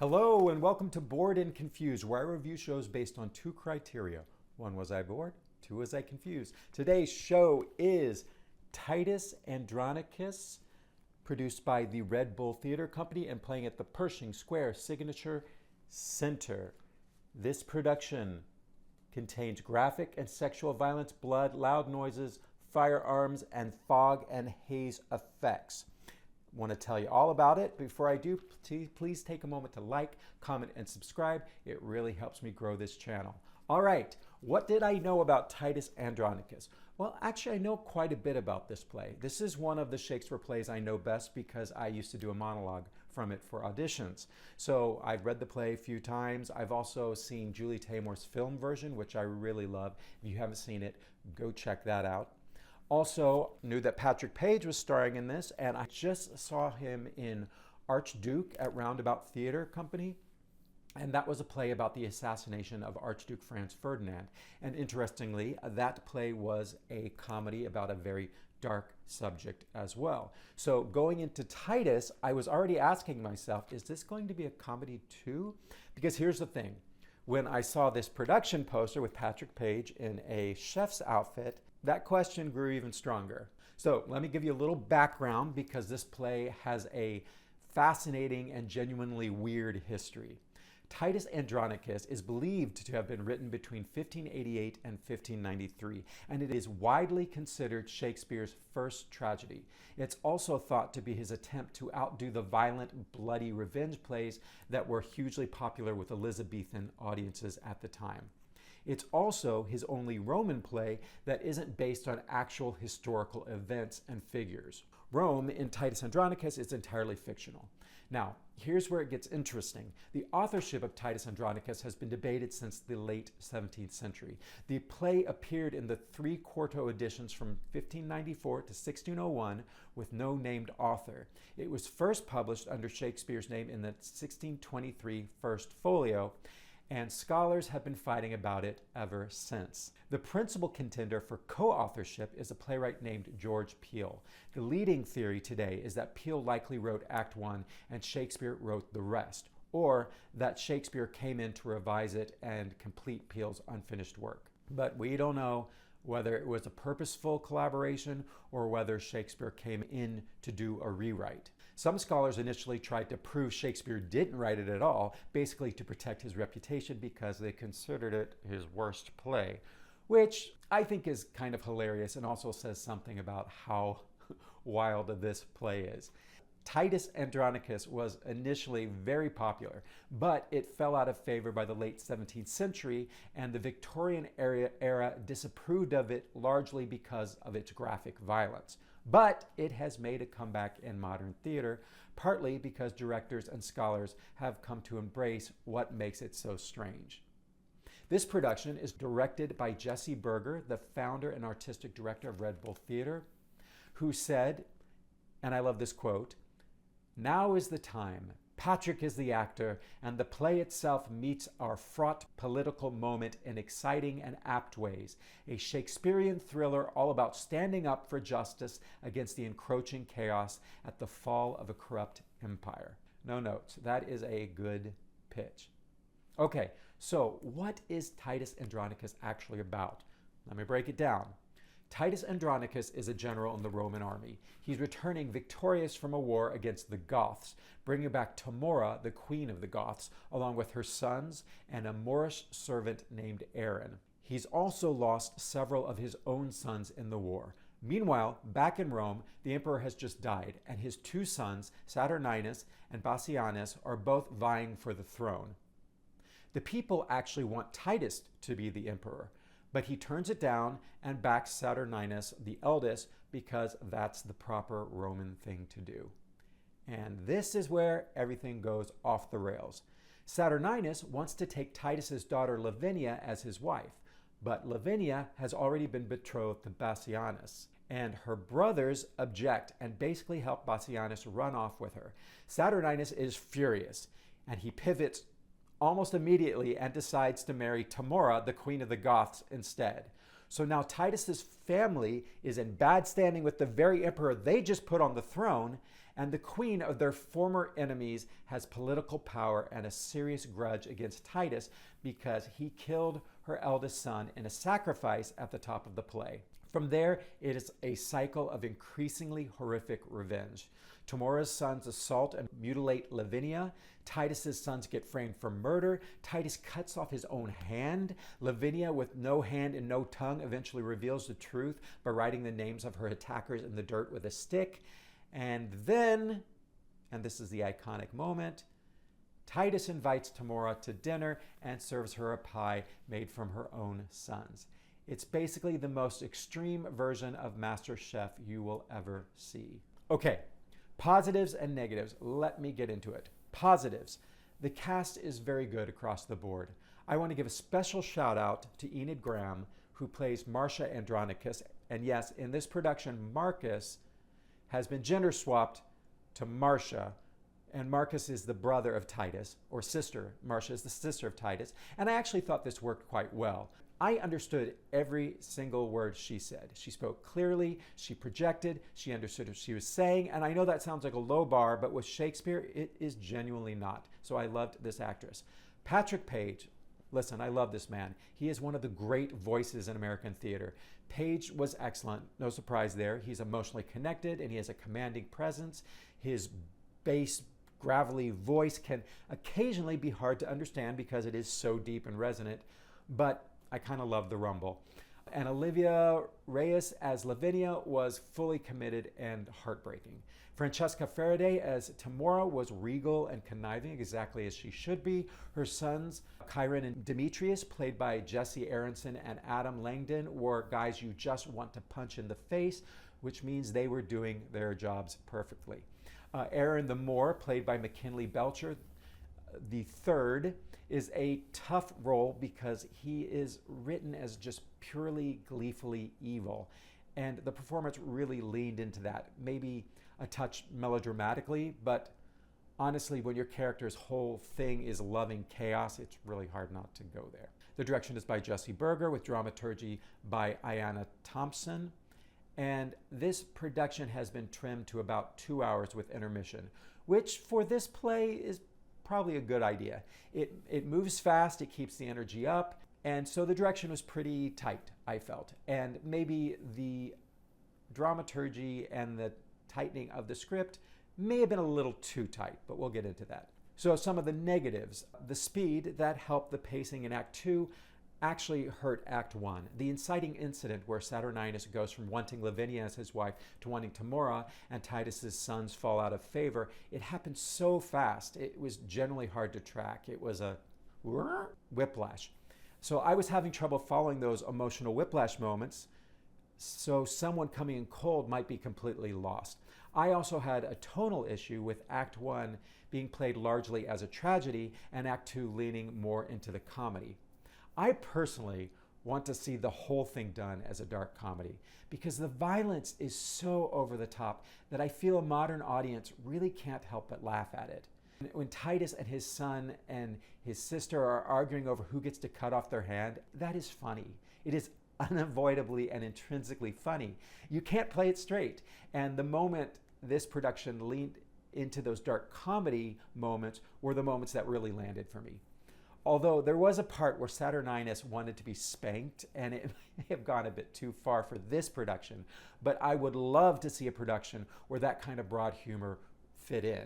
Hello and welcome to Bored and Confused, where I review shows based on two criteria. One, was I bored? Two, was I confused? Today's show is Titus Andronicus, produced by the Red Bull Theater Company and playing at the Pershing Square Signature Center. This production contains graphic and sexual violence, blood, loud noises, firearms, and fog and haze effects. Want to tell you all about it. Before I do, please take a moment to like, comment, and subscribe. It really helps me grow this channel. All right, what did I know about Titus Andronicus? Well, actually, I know quite a bit about this play. This is one of the Shakespeare plays I know best because I used to do a monologue from it for auditions. So I've read the play a few times. I've also seen Julie Taymor's film version, which I really love. If you haven't seen it, go check that out. Also knew that Patrick Page was starring in this, and I just saw him in Archduke at Roundabout Theater Company. And that was a play about the assassination of Archduke Franz Ferdinand. And interestingly, that play was a comedy about a very dark subject as well. So going into Titus, I was already asking myself, is this going to be a comedy too? Because here's the thing. When I saw this production poster with Patrick Page in a chef's outfit, that question grew even stronger. So let me give you a little background because this play has a fascinating and genuinely weird history. Titus Andronicus is believed to have been written between 1588 and 1593, and it is widely considered Shakespeare's first tragedy. It's also thought to be his attempt to outdo the violent, bloody revenge plays that were hugely popular with Elizabethan audiences at the time. It's also his only Roman play that isn't based on actual historical events and figures. Rome in Titus Andronicus is entirely fictional. Now, here's where it gets interesting. The authorship of Titus Andronicus has been debated since the late 17th century. The play appeared in the three quarto editions from 1594 to 1601 with no named author. It was first published under Shakespeare's name in the 1623 First Folio, and scholars have been fighting about it ever since. The principal contender for co-authorship is a playwright named George Peele. The leading theory today is that Peele likely wrote Act 1 and Shakespeare wrote the rest, or that Shakespeare came in to revise it and complete Peele's unfinished work. But we don't know whether it was a purposeful collaboration or whether Shakespeare came in to do a rewrite. Some scholars initially tried to prove Shakespeare didn't write it at all, basically to protect his reputation because they considered it his worst play, which I think is kind of hilarious and also says something about how wild this play is. Titus Andronicus was initially very popular, but it fell out of favor by the late 17th century, and the Victorian era disapproved of it largely because of its graphic violence. But it has made a comeback in modern theater, partly because directors and scholars have come to embrace what makes it so strange. This production is directed by Jesse Berger, the founder and artistic director of Red Bull Theater, who said, and I love this quote, "Now is the time. Patrick is the actor, and the play itself meets our fraught political moment in exciting and apt ways. A Shakespearean thriller all about standing up for justice against the encroaching chaos at the fall of a corrupt empire." No notes. That is a good pitch. Okay, so what is Titus Andronicus actually about? Let me break it down. Titus Andronicus is a general in the Roman army. He's returning victorious from a war against the Goths, bringing back Tamora, the queen of the Goths, along with her sons and a Moorish servant named Aaron. He's also lost several of his own sons in the war. Meanwhile, back in Rome, the emperor has just died, and his two sons, Saturninus and Bassianus, are both vying for the throne. The people actually want Titus to be the emperor, but he turns it down and backs Saturninus, the eldest, because that's the proper Roman thing to do. And this is where everything goes off the rails. Saturninus wants to take Titus's daughter Lavinia as his wife, but Lavinia has already been betrothed to Bassianus, and her brothers object and basically help Bassianus run off with her. Saturninus is furious, and he pivots almost immediately and decides to marry Tamora, the queen of the Goths, instead. So now Titus's family is in bad standing with the very emperor they just put on the throne, And the queen of their former enemies has political power and a serious grudge against Titus because he killed her eldest son in a sacrifice at the top of the play. From there, it is a cycle of increasingly horrific revenge. Tamora's sons assault and mutilate Lavinia. Titus's sons get framed for murder. Titus cuts off his own hand. Lavinia, with no hand and no tongue, eventually reveals the truth by writing the names of her attackers in the dirt with a stick. And then, and this is the iconic moment, Titus invites Tamora to dinner and serves her a pie made from her own sons. It's basically the most extreme version of Master Chef you will ever see. Okay, positives and negatives. Let me get into it. Positives. The cast is very good across the board. I want to give a special shout out to Enid Graham, who plays Marcia Andronicus. And yes, in this production, Marcus has been gender swapped to Marcia, and Marcus is the brother of Titus, or sister. Marcia is the sister of Titus. And I actually thought this worked quite well. I understood every single word she said. She spoke clearly, she projected, she understood what she was saying, and I know that sounds like a low bar, but with Shakespeare, it is genuinely not. So I loved this actress. Patrick Page, listen, I love this man. He is one of the great voices in American theater. Page was excellent, no surprise there. He's emotionally connected and he has a commanding presence. His bass, gravelly voice can occasionally be hard to understand because it is so deep and resonant, but I kind of love the rumble. And Olivia Reyes as Lavinia was fully committed and heartbreaking. Francesca Faraday as Tamora was regal and conniving, exactly as she should be. Her sons, Kyron and Demetrius, played by Jesse Aronson and Adam Langdon, were guys you just want to punch in the face, which means they were doing their jobs perfectly. Aaron the Moor, played by McKinley Belcher, the third, is a tough role because he is written as just purely gleefully evil. And the performance really leaned into that, maybe a touch melodramatically, but honestly, when your character's whole thing is loving chaos, it's really hard not to go there. The direction is by Jesse Berger with dramaturgy by Ayanna Thompson. And this production has been trimmed to about 2 hours with intermission, which for this play is probably a good idea. It moves fast, it keeps the energy up, and so the direction was pretty tight, I felt. And maybe the dramaturgy and the tightening of the script may have been a little too tight, but we'll get into that. So some of the negatives. The speed that helped the pacing in Act 2 actually hurt Act 1. The inciting incident where Saturninus goes from wanting Lavinia as his wife to wanting Tamora, and Titus's sons fall out of favor, it happened so fast, it was generally hard to track. It was a whiplash. So I was having trouble following those emotional whiplash moments, so someone coming in cold might be completely lost. I also had a tonal issue with Act 1 being played largely as a tragedy and Act 2 leaning more into the comedy. I personally want to see the whole thing done as a dark comedy because the violence is so over the top that I feel a modern audience really can't help but laugh at it. When Titus and his son and his sister are arguing over who gets to cut off their hand, that is funny. It is unavoidably and intrinsically funny. You can't play it straight. And the moment this production leaned into those dark comedy moments were the moments that really landed for me. Although there was a part where Saturninus wanted to be spanked, and it may have gone a bit too far for this production, but I would love to see a production where that kind of broad humor fit in.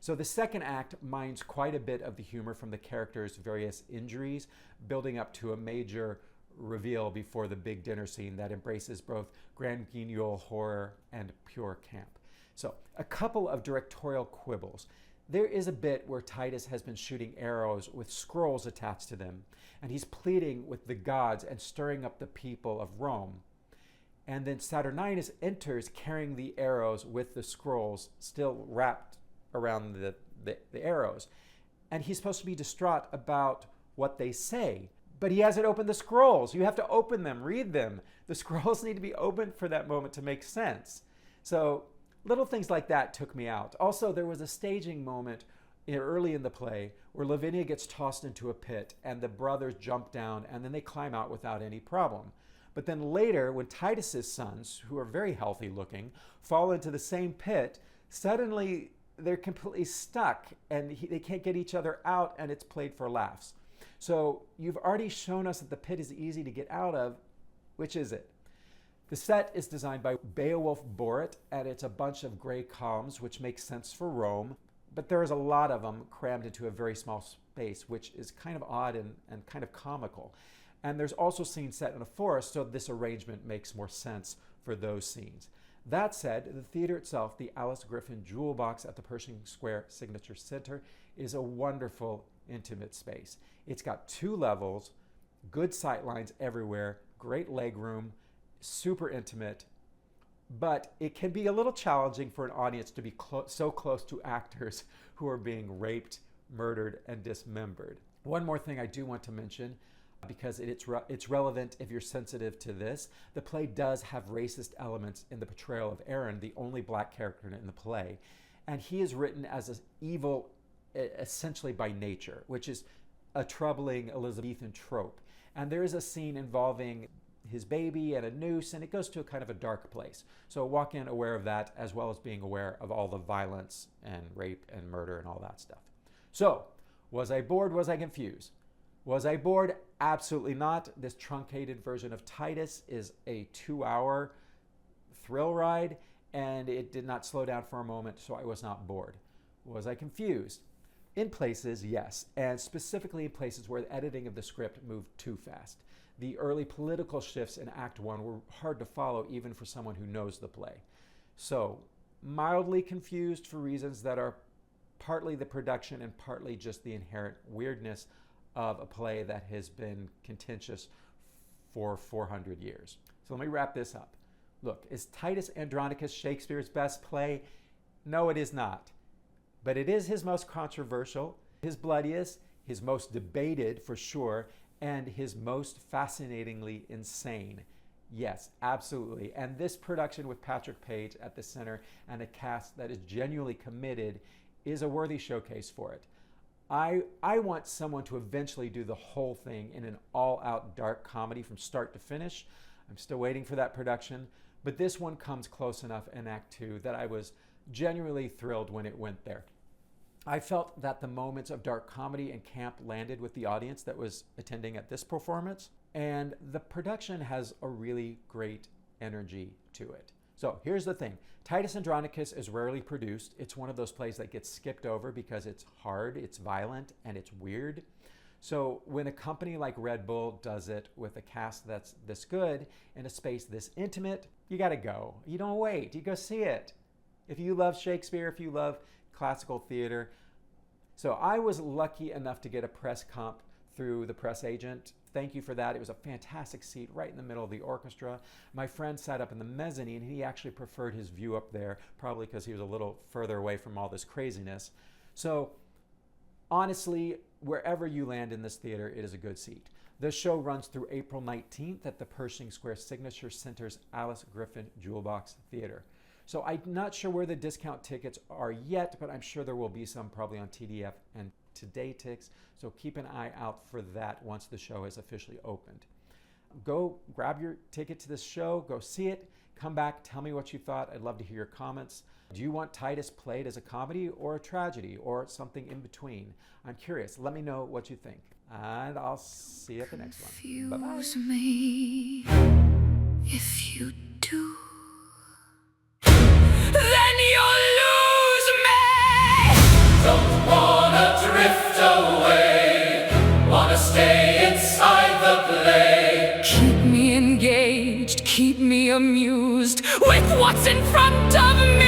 So the second act mines quite a bit of the humor from the characters' various injuries, building up to a major reveal before the big dinner scene that embraces both grand guignol horror and pure camp. So a couple of directorial quibbles. There is a bit where Titus has been shooting arrows with scrolls attached to them, and he's pleading with the gods and stirring up the people of Rome. And then Saturninus enters carrying the arrows with the scrolls still wrapped around the arrows. And he's supposed to be distraught about what they say, but he hasn't opened the scrolls. You have to open them, read them. The scrolls need to be opened for that moment to make sense. So little things like that took me out. Also, there was a staging moment early in the play where Lavinia gets tossed into a pit and the brothers jump down and then they climb out without any problem. But then later, when Titus's sons, who are very healthy looking, fall into the same pit, Suddenly, they're completely stuck and they can't get each other out, and it's played for laughs. So you've already shown us that the pit is easy to get out of. Which is it? The set is designed by Beowulf Borit, and it's a bunch of gray columns, which makes sense for Rome, but there is a lot of them crammed into a very small space, which is kind of odd and kind of comical. And there's also scenes set in a forest, so this arrangement makes more sense for those scenes. That said, the theater itself, the Alice Griffin Jewel Box at the Pershing Square Signature Center, is a wonderful, intimate space. It's got 2 levels, good sight lines everywhere, great leg room, super intimate, but it can be a little challenging for an audience to be so close to actors who are being raped, murdered, and dismembered. One more thing I do want to mention, because it's relevant if you're sensitive to this. The play does have racist elements in the portrayal of Aaron, the only black character in the play. And he is written as an evil, essentially by nature, which is a troubling Elizabethan trope. And there is a scene involving his baby and a noose, and it goes to a kind of a dark place. So walk in aware of that, as well as being aware of all the violence and rape and murder and all that stuff. So, was I bored? Was I confused? Was I bored? Absolutely not. This truncated version of Titus is a 2-hour thrill ride, and it did not slow down for a moment, so I was not bored. Was I confused? In places, yes, and specifically in places where the editing of the script moved too fast. The early political shifts in Act 1 were hard to follow even for someone who knows the play. So, mildly confused for reasons that are partly the production and partly just the inherent weirdness of a play that has been contentious for 400 years. So let me wrap this up. Look, is Titus Andronicus Shakespeare's best play? No, it is not. But it is his most controversial, his bloodiest, his most debated for sure, and his most fascinatingly insane. Yes, absolutely. And this production with Patrick Page at the center and a cast that is genuinely committed is a worthy showcase for it. I want someone to eventually do the whole thing in an all-out dark comedy from start to finish. I'm still waiting for that production, but this one comes close enough in Act 2 that I was genuinely thrilled when it went there. I felt that the moments of dark comedy and camp landed with the audience that was attending at this performance, and the production has a really great energy to it. So here's the thing. Titus Andronicus is rarely produced. It's one of those plays that gets skipped over because it's hard, it's violent, and it's weird. So when a company like Red Bull does it with a cast that's this good in a space this intimate, you gotta go. You don't wait, you go see it. If you love Shakespeare, if you love classical theater. So I was lucky enough to get a press comp through the press agent. Thank you for that. It was a fantastic seat right in the middle of the orchestra. My friend sat up in the mezzanine. He actually preferred his view up there, probably because he was a little further away from all this craziness. So honestly, wherever you land in this theater, it is a good seat. The show runs through April 19th at the Pershing Square Signature Center's Alice Griffin Jewel Box Theater. So I'm not sure where the discount tickets are yet, but I'm sure there will be some probably on TDF and Today Tix. So keep an eye out for that once the show is officially opened. Go grab your ticket to this show, go see it, come back, tell me what you thought. I'd love to hear your comments. Do you want Titus played as a comedy or a tragedy or something in between? I'm curious. Let me know what you think. And I'll see you at the next one. Bye-bye. Confuse me if you do. Then you'll lose me. Don't wanna drift away, wanna stay inside the play. Keep me engaged, keep me amused with what's in front of me.